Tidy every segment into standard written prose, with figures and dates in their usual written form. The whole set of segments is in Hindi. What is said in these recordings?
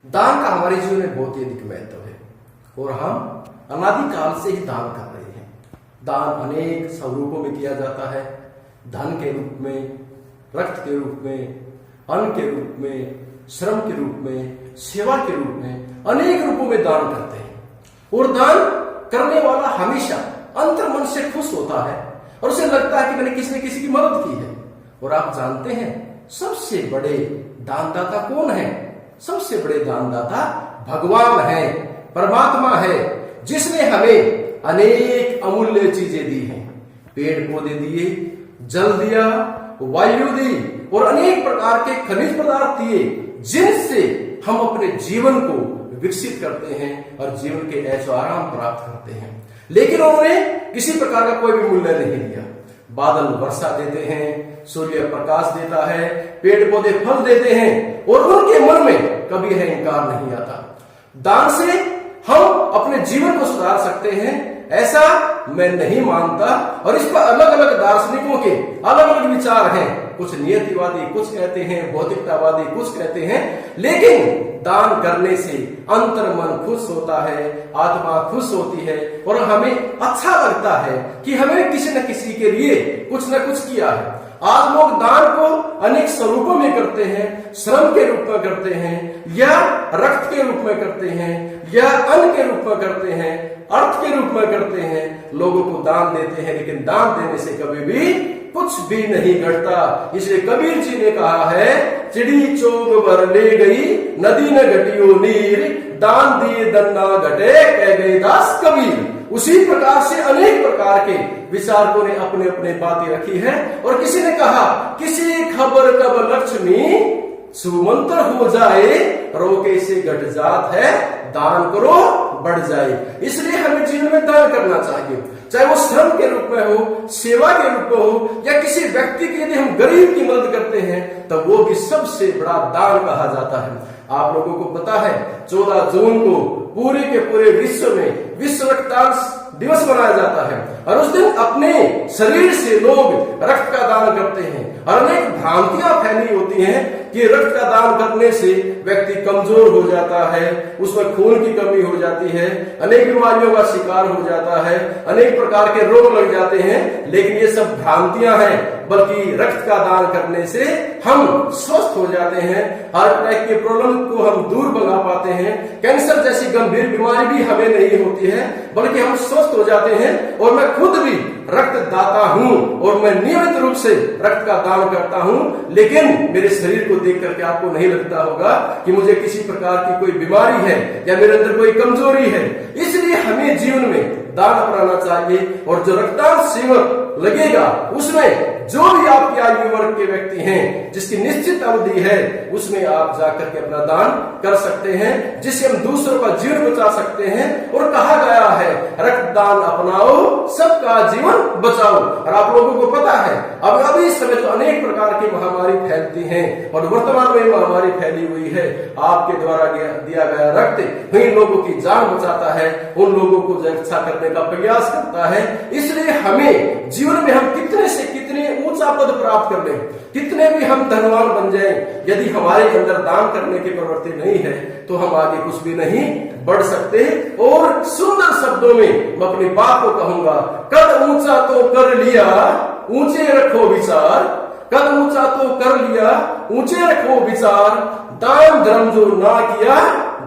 दान का हमारे जीवन में बहुत ही अधिक महत्व है और हम अनादिकाल से ही दान कर रहे हैं। दान अनेक स्वरूपों में किया जाता है, धन के रूप में, रक्त के रूप में, अन्न के रूप में, श्रम के रूप में, सेवा के रूप में, अनेक रूपों में दान करते हैं। और दान करने वाला हमेशा अंतर मन से खुश होता है और उसे लगता है कि मैंने किसी न किसी की मदद की है। और आप जानते हैं सबसे बड़े दानदाता कौन है? सबसे बड़े दानदाता भगवान है, परमात्मा है, जिसने हमें अनेक अमूल्य चीजें दी हैं। पेड़ पौधे दिए, जल दिया, वायु दी और अनेक प्रकार के खनिज पदार्थ दिए, जिनसे हम अपने जीवन को विकसित करते हैं और जीवन के ऐशो आराम प्राप्त करते हैं। लेकिन उन्होंने किसी प्रकार का कोई भी मूल्य नहीं दिया। बादल वर्षा देते हैं, सूर्य प्रकाश देता है, पेड़ पौधे फल देते हैं और उनके मन में कभी अहंकार नहीं आता। दान से हम अपने जीवन को सुधार सकते हैं, ऐसा मैं नहीं मानता। और इस पर अलग अलग दार्शनिकों के अलग अलग विचार हैं। कुछ नियतिवादी कुछ कहते हैं, भौतिकतावादी कुछ कहते हैं, लेकिन दान करने से अंतर मन खुश होता है, आत्मा खुश होती है और हमें अच्छा लगता है कि हमें किसी न किसी के लिए कुछ न कुछ किया है। आज लोग दान को अनेक स्वरूपों में करते हैं, श्रम के रूप में करते हैं, या रक्त के रूप में करते हैं, या अन्न के रूप में करते हैं, अर्थ के रूप में करते हैं, लोगों को दान देते हैं। लेकिन दान देने से कभी भी कुछ भी नहीं घटता। इसलिए कबीर जी ने कहा है, चिड़ी चोग भर ले गई, नदी न घटियो नीर, दान दिए दन्ना घटे, कह गए दास कबीर। उसी प्रकार से अनेक प्रकार के विचारकों ने अपने अपने बातें रखी है। और किसी ने कहा, किसी खबर कब लक्ष्मी सुमंत्र हो जाए, रोके से घट जात है, दान करो बढ़ जाए। इसलिए हमें जीवन में दान करना चाहिए, चाहे वो श्रम के रूप में हो, सेवा के रूप में हो, या किसी व्यक्ति की यदि हम गरीब की मदद करते हैं तो वो भी सबसे बड़ा दान कहा जाता है। आप लोगों को पता है 14 जून को पूरे के पूरे विश्व में विश्व रक्तदान दिवस मनाया जाता है। और उस दिन अपने शरीर से लोग रक्त का दान करते हैं। और अनेक भ्रांतियां फैली होती हैं कि रक्त का दान करने से व्यक्ति कमजोर हो जाता है, उसमें खून की कमी हो जाती है, अनेक बीमारियों का शिकार हो जाता है, अनेक प्रकार के रोग लग जाते हैं। लेकिन ये सब भ्रांतियां हैं, बल्कि रक्त का दान करने से हम स्वस्थ हो जाते हैं, हार्ट अटैक के प्रॉब्लम को हम दूर भगा पाते हैं, कैंसर जैसी गंभीर बीमारी भी हमें नहीं होती है, बल्कि हम स्वस्थ हो जाते हैं। और मैं खुद भी रक्तदाता हूं और मैं नियमित रूप से रक्त का दान करता हूं। लेकिन मेरे शरीर को देख करके आपको नहीं लगता होगा कि मुझे किसी प्रकार की कोई बीमारी है या मेरे अंदर कोई कमजोरी है। इसलिए हमें जीवन में दान अपनाना चाहिए। और जो रक्तदान शिविर लगेगा उसमें जो भी आपकी आयु वर्ग के व्यक्ति हैं, जिसकी निश्चित अवधि है, उसमें आप जाकर के अपना दान कर सकते हैं, जिससे हम दूसरों का जीवन बचा सकते हैं। और कहा गया है, रक्तदान अपनाओ, सबका जीवन बचाओ। और आप लोगों को पता है अब अभी इस समय तो अनेक प्रकार की महामारी फैलती हैं और वर्तमान में महामारी फैली हुई है। आपके द्वारा दिया गया रक्त कई लोगों की जान बचाता है, उन लोगों को रक्षा करने का प्रयास करता है। इसलिए हमें जीवन में हम कितने से कितने ऊंचा पद प्राप्त कर लें, कितने भी हम धनवान बन जाएं, यदि हमारे अंदर दान करने की प्रवृत्ति नहीं है तो हम आगे कुछ भी नहीं बढ़ सकते। और सुंदर शब्दों में मैं अपनी बात को कहूंगा, कद ऊंचा तो कर लिया, ऊंचे रखो विचार, कद ऊंचा तो कर लिया, ऊंचे रखो विचार, दान धर्म जो ना किया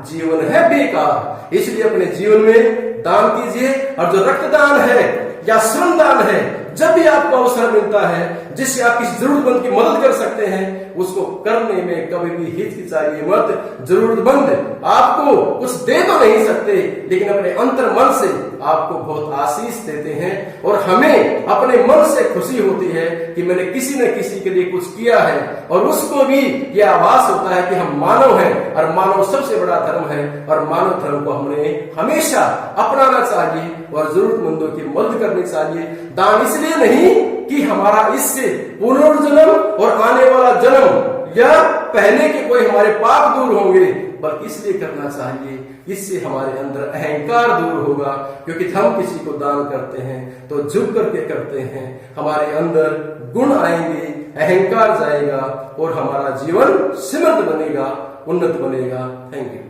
जीवन है बेकार। इसलिए अपने जीवन में दान कीजिए। और जो रक्तदान है या श्रमदान है, जब भी आपको अवसर मिलता है जिससे आप किसी जरूरतमंद की मदद कर सकते हैं, उसको करने में कभी भी हिचकिचाइए मत। जरूरतमंद आपको कुछ दे तो नहीं सकते, लेकिन अपने अंतर मन से आपको बहुत आशीष देते हैं। और हमें अपने मन से खुशी होती है कि मैंने किसी न किसी के लिए कुछ किया है। और उसको भी यह आभास होता है कि हम मानव हैं और मानव सबसे बड़ा धर्म है। और मानव धर्म को हमें हमेशा अपनाना चाहिए और जरूरतमंदों की मदद करनी चाहिए। दान इसलिए नहीं कि हमारा इससे पुनर्जन्म और आने वाला जन्म या पहले के कोई हमारे पाप दूर होंगे, बल्कि इसलिए करना चाहिए, इससे हमारे अंदर अहंकार दूर होगा। क्योंकि हम किसी को दान करते हैं तो झुक करके करते हैं, हमारे अंदर गुण आएंगे, अहंकार जाएगा और हमारा जीवन समृद्ध बनेगा। उन्नत बनेगा। Thank you.